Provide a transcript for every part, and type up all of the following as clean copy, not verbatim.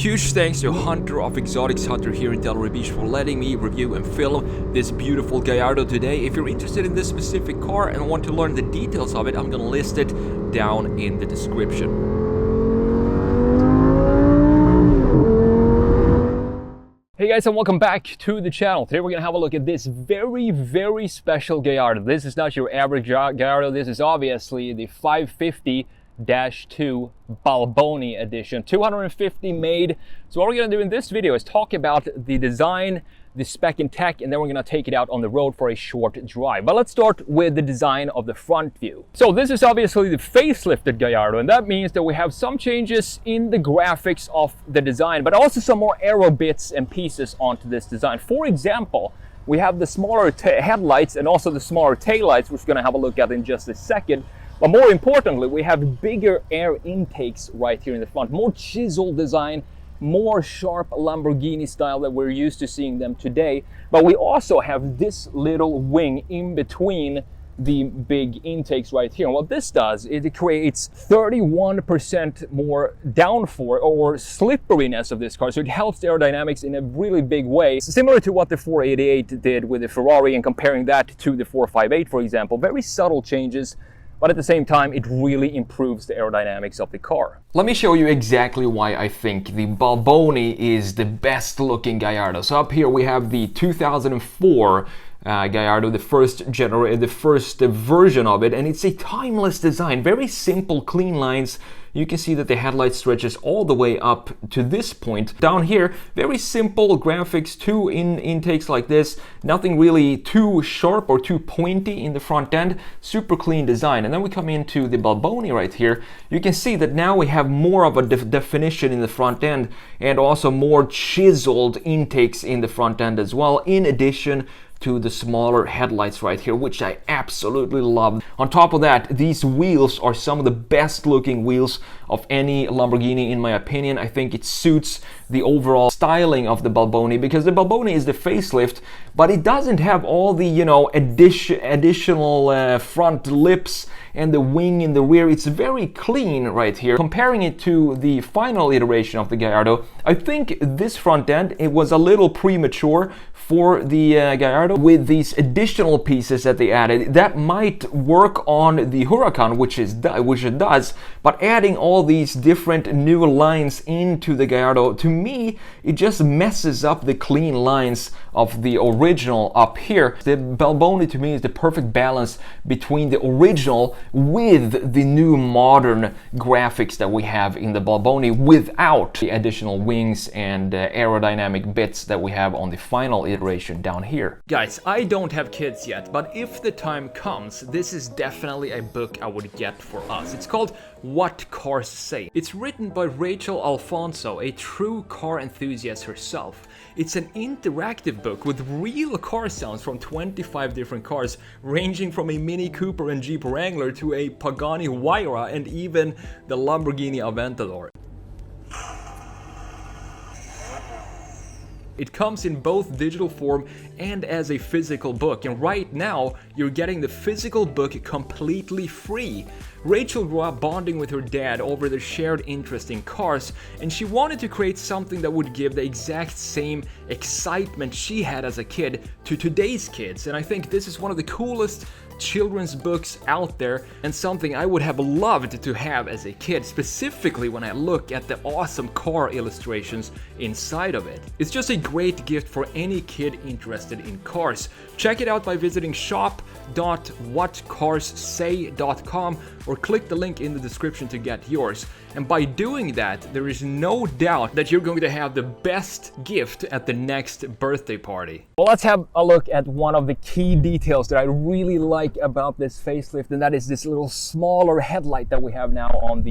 Huge thanks to Hunter of Exotics Hunter here in Delray Beach for letting me review and film this beautiful Gallardo today. If you're interested in this specific car and want to learn the details of it, I'm gonna list it down in the description. Hey guys, and welcome back to the channel. Today we're gonna have a look at this very special Gallardo. This is not your average Gallardo. This is obviously the 550-2 Balboni edition, 250 made. So what we're gonna do in this video is talk about the design, the spec and tech, and then we're gonna take it out on the road for a short drive. But let's start with the design of the front view. So this is obviously the facelifted Gallardo, and that means that we have some changes in the graphics of the design, but also some more aero bits and pieces onto this design. For example, we have the smaller headlights and also the smaller taillights, which we're gonna have a look at in just a second. But more importantly, we have bigger air intakes right here in the front, more chiseled design, more sharp Lamborghini style that we're used to seeing them today. But we also have this little wing in between the big intakes right here. And what this does is it creates 31% more downforce or slipperiness of this car. So it helps the aerodynamics in a really big way. Similar to what the 488 did with the Ferrari, and comparing that to the 458, for example. Very subtle changes, but at the same time, it really improves the aerodynamics of the car. Let me show you exactly why I think the Balboni is the best looking Gallardo. So up here we have the 2004 Gallardo, the first version of it, and it's a timeless design. Very simple, clean lines. You can see that the headlight stretches all the way up to this point. Down here, very simple graphics, two intakes like this. Nothing really too sharp or too pointy in the front end. Super clean design. And then we come into the Balboni right here. You can see that now we have more of a definition in the front end and also more chiseled intakes in the front end as well, in addition to the smaller headlights right here, which I absolutely love. On top of that, these wheels are some of the best looking wheels of any Lamborghini in my opinion. I think it suits the overall styling of the Balboni, because the Balboni is the facelift, but it doesn't have all the, you know, additional front lips and the wing in the rear. It's very clean right here. Comparing it to the final iteration of the Gallardo, I think this front end, it was a little premature for the Gallardo with these additional pieces that they added. That might work on the Huracan, which it does, but adding all these different new lines into the Gallardo, to me, it just messes up the clean lines of the original up here. The Balboni to me is the perfect balance between the original with the new modern graphics that we have in the Balboni, without the additional wings and aerodynamic bits that we have on the final iteration down here. Guys, I don't have kids yet, but if the time comes, this is definitely a book I would get for us. It's called What Cars Say. It's written by Rachel Alfonso, a true car enthusiast herself. It's an interactive book with real car sounds from 25 different cars, ranging from a Mini Cooper and Jeep Wrangler to a Pagani Huayra and even the Lamborghini Aventador. It comes in both digital form and as a physical book, and right now you're getting the physical book completely free. Rachel grew up bonding with her dad over their shared interest in cars, and she wanted to create something that would give the exact same excitement she had as a kid to today's kids. And I think this is one of the coolest children's books out there, and something I would have loved to have as a kid, specifically when I look at the awesome car illustrations inside of it. It's just a great gift for any kid interested in cars. Check it out by visiting shop.whatcarssay.com or click the link in the description to get yours. And by doing that, there is no doubt that you're going to have the best gift at the next birthday party. Well, let's have a look at one of the key details that I really like about this facelift, and that is this little smaller headlight that we have now on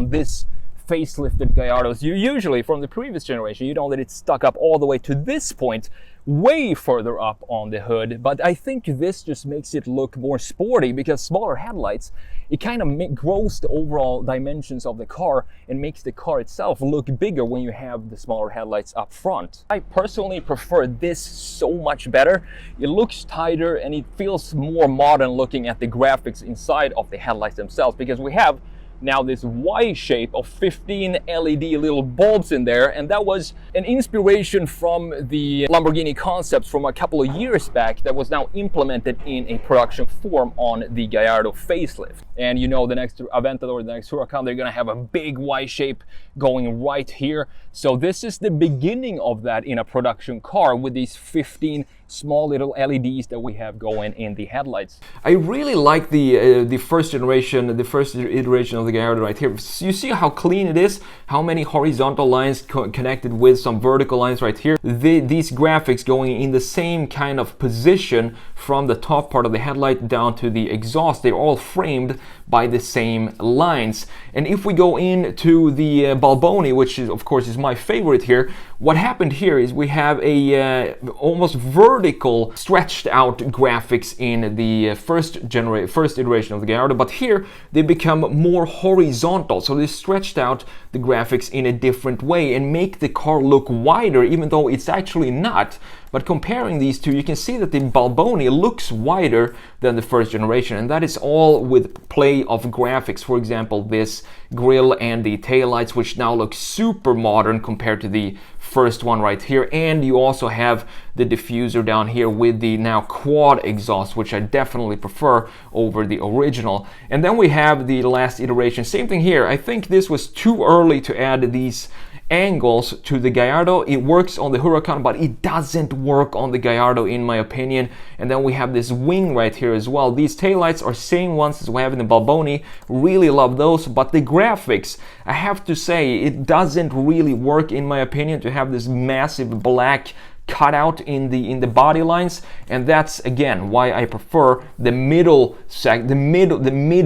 this facelifted Gallardos. You usually, from the previous generation, you know that it's stuck up all the way to this point, way further up on the hood, but I think this just makes it look more sporty, because smaller headlights, it kind of grows the overall dimensions of the car and makes the car itself look bigger when you have the smaller headlights up front. I personally prefer this so much better. It looks tighter and it feels more modern looking at the graphics inside of the headlights themselves, because we have now this Y shape of 15 LED little bulbs in there, and that was an inspiration from the Lamborghini concepts from a couple of years back that was now implemented in a production form on the Gallardo facelift. And you know, the next Aventador or the next Huracan, they're gonna have a big Y shape going right here. So this is the beginning of that in a production car with these 15 small little LEDs that we have going in the headlights. I really like the first iteration of the Gallardo right here. So you see how clean it is, how many horizontal lines connected with some vertical lines right here. These graphics going in the same kind of position from the top part of the headlight down to the exhaust. They're all framed by the same lines. And if we go into the Balboni, which is of course is my favorite here, what happened here is we have a almost vertical stretched out graphics in the first iteration of the Gallardo, but here they become more horizontal. So they stretched out the graphics in a different way and make the car look wider, even though it's actually not. But comparing these two, you can see that the Balboni looks wider than the first generation, and that is all with play of graphics. For example, this grille and the taillights, which now look super modern compared to the first one right here. And you also have the diffuser down here with the now quad exhaust, which I definitely prefer over the original. And then we have the last iteration, same thing here. I think this was too early to add these angles to the Gallardo. It works on the Huracan, but it doesn't work on the Gallardo in my opinion. And then we have this wing right here as well. These taillights are same ones as we have in the Balboni. Really love those, but the graphics, I have to say, it doesn't really work in my opinion to have this massive black cutout in the body lines, and that's again why I prefer the mid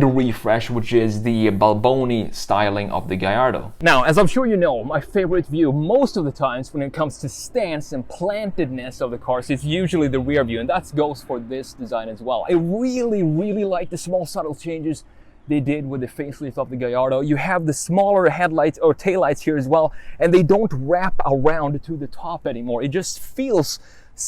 refresh, which is the Balboni styling of the Gallardo. Now, as I'm sure you know, my favorite view most of the times when it comes to stance and plantedness of the cars is usually the rear view, and that goes for this design as well. I really like the small subtle changes they did with the facelift of the Gallardo. You have the smaller headlights or taillights here as well, and they don't wrap around to the top anymore. It just feels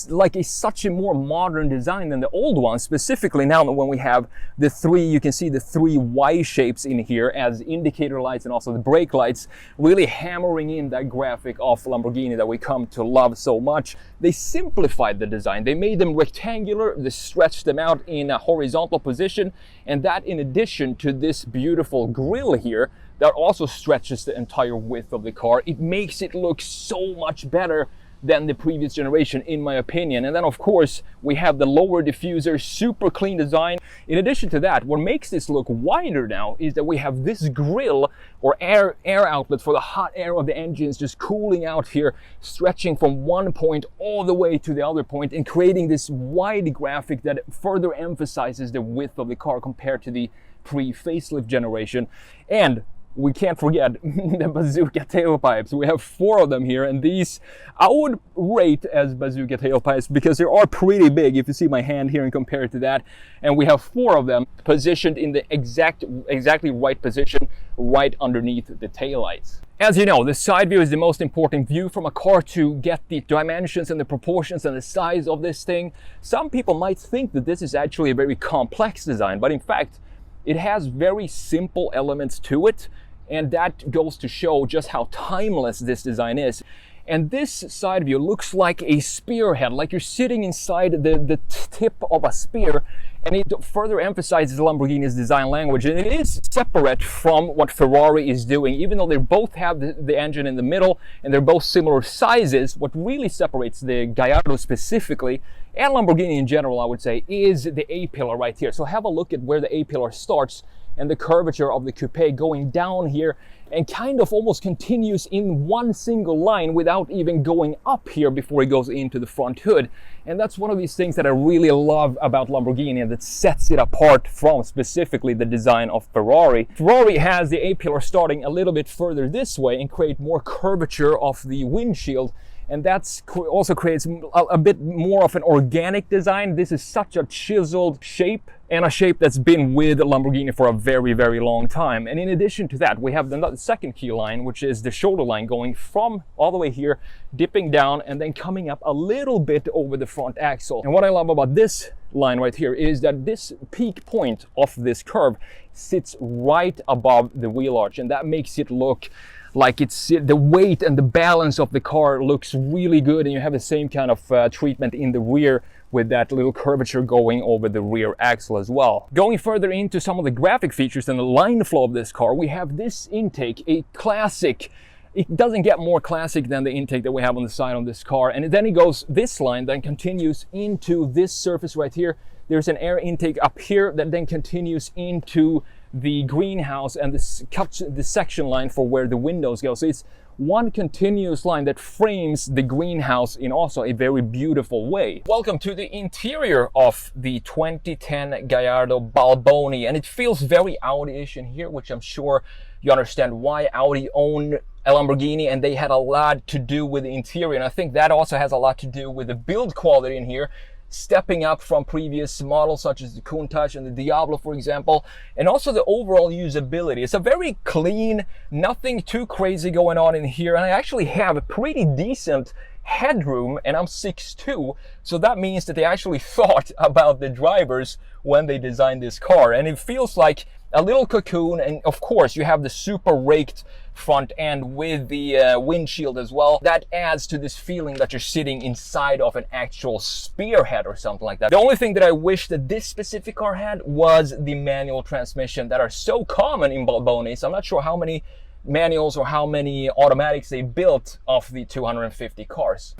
like such a more modern design than the old one, specifically now when we have the three, you can see the three Y shapes in here as indicator lights and also the brake lights, really hammering in that graphic of Lamborghini that we come to love so much. They simplified the design. They made them rectangular, they stretched them out in a horizontal position, and that in addition to this beautiful grille here that also stretches the entire width of the car, it makes it look so much better than the previous generation in my opinion. And then of course we have the lower diffuser, super clean design. In addition to that, what makes this look wider now is that we have this grille or air outlet for the hot air of the engines just cooling out here, stretching from one point all the way to the other point and creating this wide graphic that further emphasizes the width of the car compared to the pre-facelift generation. And we can't forget the bazooka tailpipes. We have 4 of them here, and these I would rate as bazooka tailpipes because they are pretty big if you see my hand here and compare it to that. And we have 4 of them positioned in the exactly right position right underneath the taillights. As you know, the side view is the most important view from a car to get the dimensions and the proportions and the size of this thing. Some people might think that this is actually a very complex design, but in fact, it has very simple elements to it. And that goes to show just how timeless this design is. And this side view looks like a spearhead, like you're sitting inside the tip of a spear, and it further emphasizes Lamborghini's design language. And it is separate from what Ferrari is doing, even though they both have the engine in the middle and they're both similar sizes. What really separates the Gallardo specifically, and Lamborghini in general, I would say, is the A-pillar right here. So have a look at where the A-pillar starts and the curvature of the coupe going down here and kind of almost continues in one single line without even going up here before it goes into the front hood. And that's one of these things that I really love about Lamborghini and that sets it apart from specifically the design of Ferrari. Ferrari has the A-pillar starting a little bit further this way and create more curvature of the windshield. And that also creates a bit more of an organic design. This is such a chiseled shape, and a shape that's been with Lamborghini for a very long time. And in addition to that, we have the second key line, which is the shoulder line going from all the way here, dipping down and then coming up a little bit over the front axle. And what I love about this line right here is that this peak point of this curve sits right above the wheel arch, and that makes it look like it's the weight and the balance of the car looks really good, and you have the same kind of treatment in the rear with that little curvature going over the rear axle as well. Going further into some of the graphic features and the line flow of this car, we have this intake, a classic. It doesn't get more classic than the intake that we have on the side on this car. And then it goes, this line then continues into this surface right here. There's an air intake up here that then continues into the greenhouse and this cuts the section line for where the windows go. So it's one continuous line that frames the greenhouse in also a very beautiful way. Welcome to the interior of the 2010 Gallardo Balboni, and it feels very Audi-ish in here, which I'm sure you understand why. Audi owned a Lamborghini and they had a lot to do with the interior, and I think that also has a lot to do with the build quality in here, stepping up from previous models such as the Countach and the Diablo, for example, and also the overall usability. It's a very clean, nothing too crazy going on in here, and I actually have a pretty decent headroom, and I'm 6'2", so that means that they actually thought about the drivers when they designed this car, and it feels like a little cocoon. And of course you have the super raked front end with the windshield as well. That adds to this feeling that you're sitting inside of an actual spearhead or something like that. The only thing that I wish that this specific car had was the manual transmission that are so common in Balbonis. I'm not sure how many manuals or how many automatics they built of the 250 cars.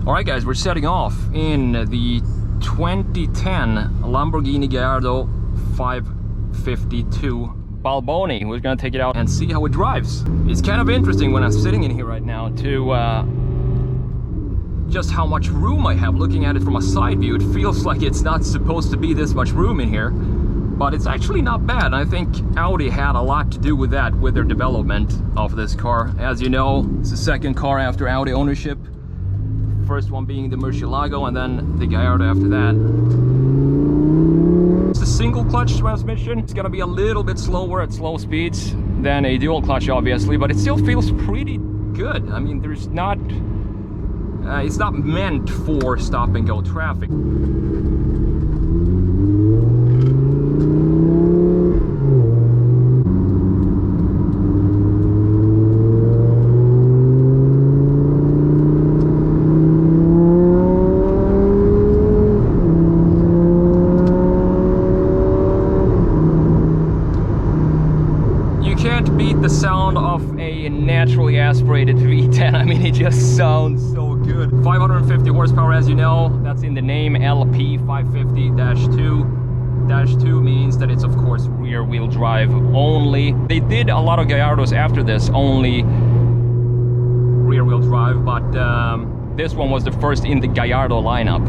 Alright guys, we're setting off in the 2010 Lamborghini Gallardo LP550-2 Balboni. We're gonna take it out and see how it drives. It's kind of interesting when I'm sitting in here right now to just how much room I have. Looking at it from a side view, it feels like it's not supposed to be this much room in here, but it's actually not bad. I think Audi had a lot to do with that, with their development of this car. As you know, it's the second car after Audi ownership. First one being the Murcielago, and then the Gallardo after that. It's a single clutch transmission. It's gonna be a little bit slower at slow speeds than a dual clutch, obviously, but it still feels pretty good. I mean, there's not, it's not meant for stop and go traffic. The sound of a naturally aspirated V10. I mean, it just sounds so good. 550 horsepower, as you know, that's in the name, LP550-2. -2 means that it's of course rear wheel drive only. They did a lot of Gallardos after this, only rear wheel drive, but this one was the first in the Gallardo lineup.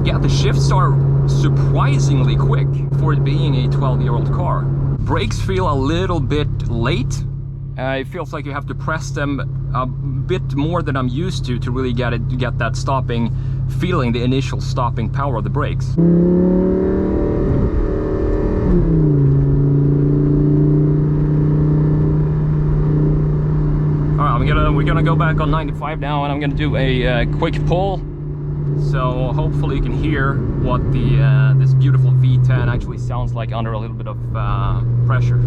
Yeah, the shifts are surprisingly quick for it being a 12-year-old car. Brakes feel a little bit late. It feels like you have to press them a bit more than I'm used to really get that stopping feeling, the initial stopping power of the brakes. Alright, we're gonna go back on 95 now, and I'm gonna do a quick pull. So hopefully you can hear what the this beautiful V10 actually sounds like under a little bit of pressure.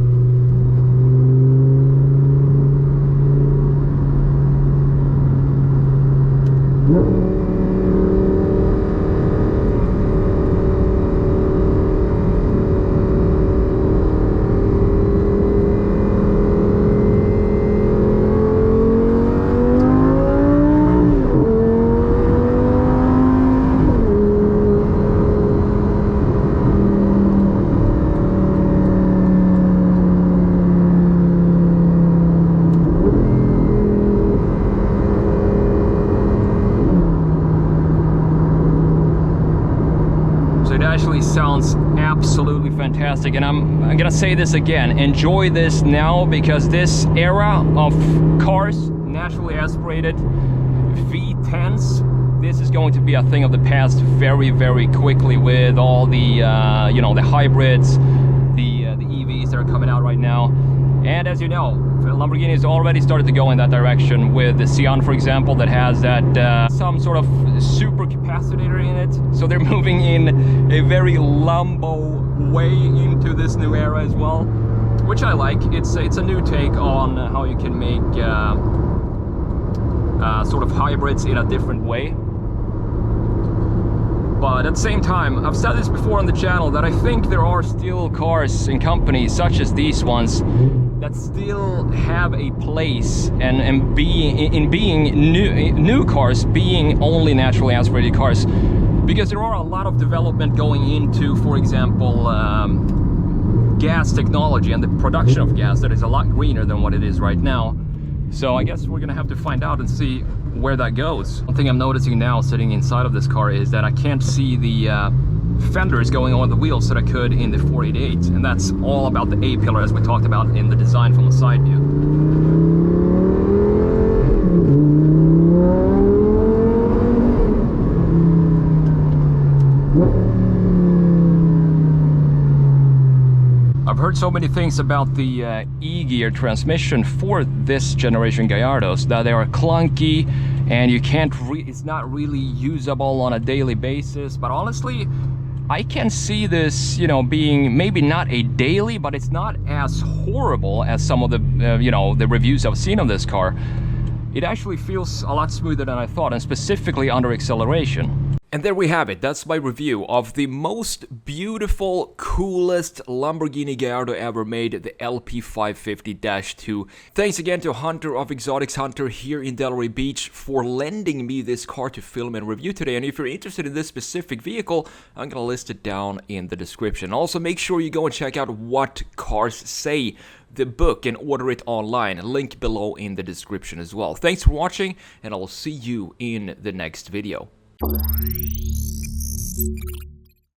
Actually sounds absolutely fantastic, and I'm gonna say this again, enjoy this now, because this era of cars, naturally aspirated V10s, this is going to be a thing of the past very, very quickly with all the, you know, the hybrids, the EVs that are coming out right now. And as you know, Lamborghini has already started to go in that direction with the Sian, for example, that has that some sort of super capacitor in it. So they're moving in a very Lambo way into this new era as well, which I like. It's a new take on how you can make sort of hybrids in a different way. But at the same time, I've said this before on the channel that I think there are still cars and companies such as these ones that still have a place and being new cars being only naturally aspirated cars, because there are a lot of development going into, for example, gas technology and the production of gas that is a lot greener than what it is right now. So I guess we're gonna have to find out and see where that goes. One thing I'm noticing now sitting inside of this car is that I can't see the fenders going on the wheels that I could in the 488, and that's all about the A-pillar as we talked about in the design from the side view. I've heard so many things about the E-gear transmission for this generation Gallardos, that they are clunky and you can't it's not really usable on a daily basis. But honestly, I can see this, you know, being maybe not a daily, but it's not as horrible as some of the, you know, the reviews I've seen of this car. It actually feels a lot smoother than I thought, and specifically under acceleration. And there we have it. That's my review of the most beautiful, coolest Lamborghini Gallardo ever made, the LP550-2. Thanks again to Hunter of Exotics Hunter here in Delray Beach for lending me this car to film and review today. And if you're interested in this specific vehicle, I'm gonna list it down in the description. Also, make sure you go and check out What Cars Say, the book, and order it online. Link below in the description as well. Thanks for watching, and I'll see you in the next video.